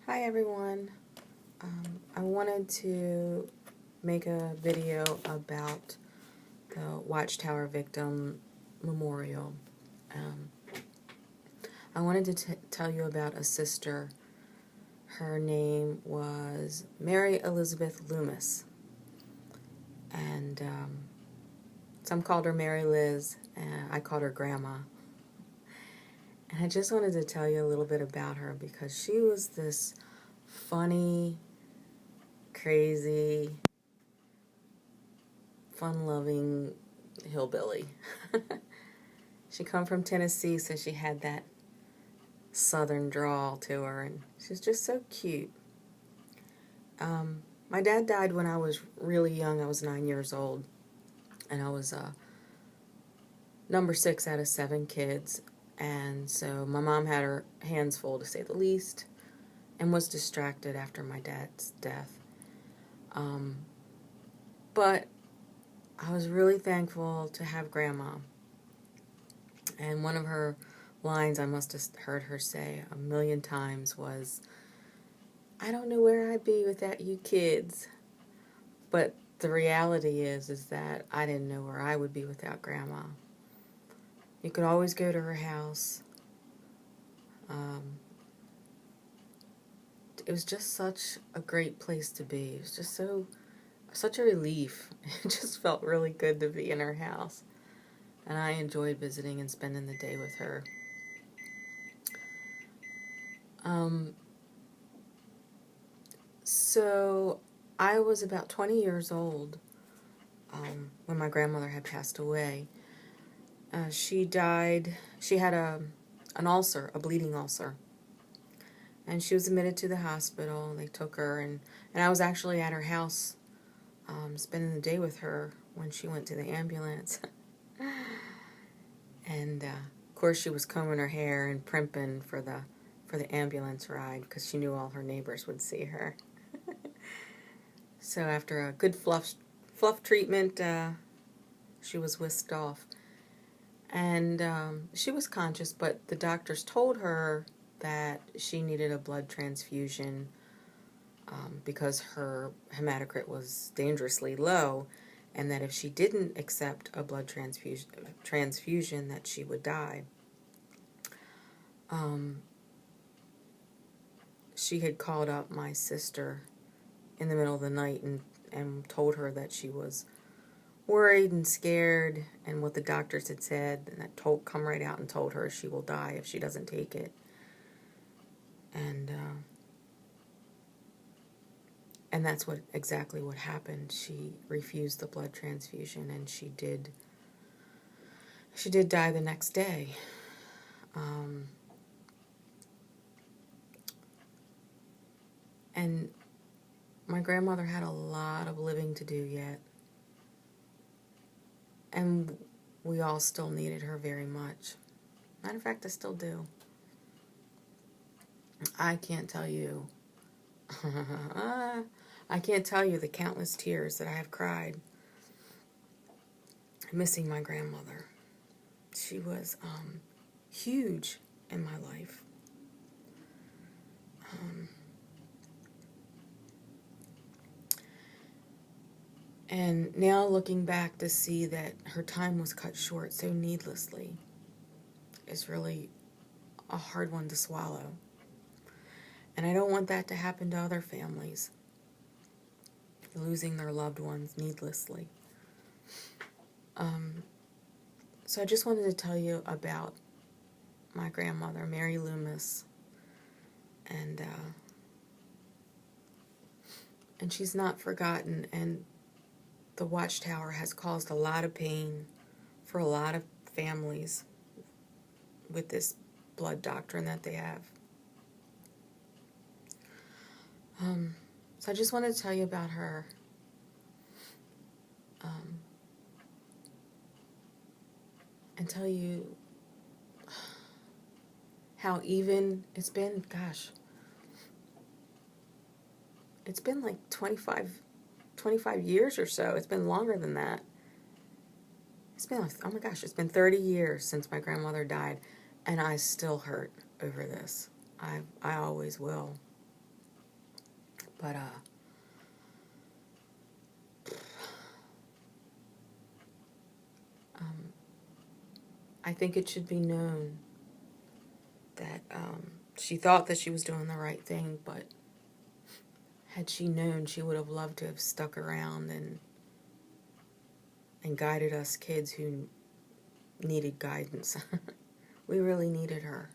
Hi everyone. I wanted to make a video about the Watchtower Victim Memorial. Um, I wanted to tell you about a sister. Her name was Mary Elizabeth Loomis, and some called her Mary Liz, and I called her Grandma. And I just wanted to tell you a little bit about her because she was this funny, crazy, fun-loving hillbilly. She come from Tennessee, so she had that southern drawl to her, and she's just so cute. My dad died when I was really young. I was 9 years old, and I was number 6 out of 7 kids, and so my mom had her hands full, to say the least, and was distracted after my dad's death. But I was really thankful to have Grandma. And one of her lines I must have heard her say a million times was, "I don't know where I'd be without you kids." But the reality is that I didn't know where I would be without Grandma. You could always go to her house. It was just such a great place to be. It was just such a relief. It just felt really good to be in her house. And I enjoyed visiting and spending the day with her. So I was about 20 years old when my grandmother had passed away. She died. She had an ulcer, a bleeding ulcer. And she was admitted to the hospital. They took her, and I was actually at her house spending the day with her when she went to the ambulance. And of course she was combing her hair and primping for the ambulance ride because she knew all her neighbors would see her. So after a good fluff treatment, she was whisked off. And she was conscious, but the doctors told her that she needed a blood transfusion because her hematocrit was dangerously low, and that if she didn't accept a blood transfusion that she would die. She had called up my sister in the middle of the night and told her that she was worried and scared, and what the doctors had said, and that come right out and told her she will die if she doesn't take it. And that's exactly what happened. She refused the blood transfusion, and she did die the next day. And my grandmother had a lot of living to do yet. And we all still needed her very much. Matter of fact, I still do. I can't tell you. I can't tell you the countless tears that I have cried missing my grandmother. She was huge in my life. And now looking back to see that her time was cut short so needlessly is really a hard one to swallow. And I don't want that to happen to other families, losing their loved ones needlessly. So I just wanted to tell you about my grandmother, Mary Loomis, and she's not forgotten, and the Watchtower has caused a lot of pain for a lot of families with this blood doctrine that they have. So I just wanted to tell you about her. And tell you how even it's been, gosh, it's been like 25 years or so. It's been longer than that. It's been, oh my gosh, it's been 30 years since my grandmother died, and I still hurt over this. I always will. But, I think it should be known that she thought that she was doing the right thing, but had she known, she would have loved to have stuck around and guided us kids who needed guidance. We really needed her.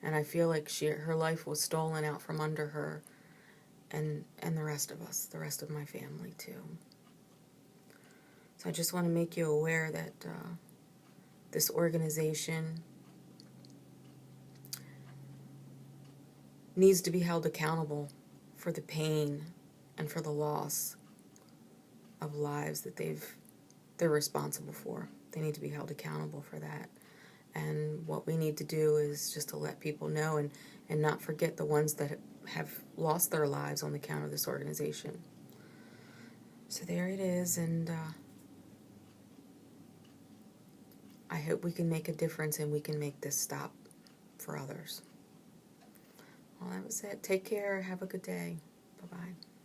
And I feel like her life was stolen out from under her and the rest of us, the rest of my family too. So I just want to make you aware that this organization needs to be held accountable for the pain and for the loss of lives that they're responsible for. They need to be held accountable for that. And what we need to do is just to let people know and not forget the ones that have lost their lives on account of this organization. So there it is, and I hope we can make a difference and we can make this stop for others. Well, that was it. Take care. Have a good day. Bye-bye.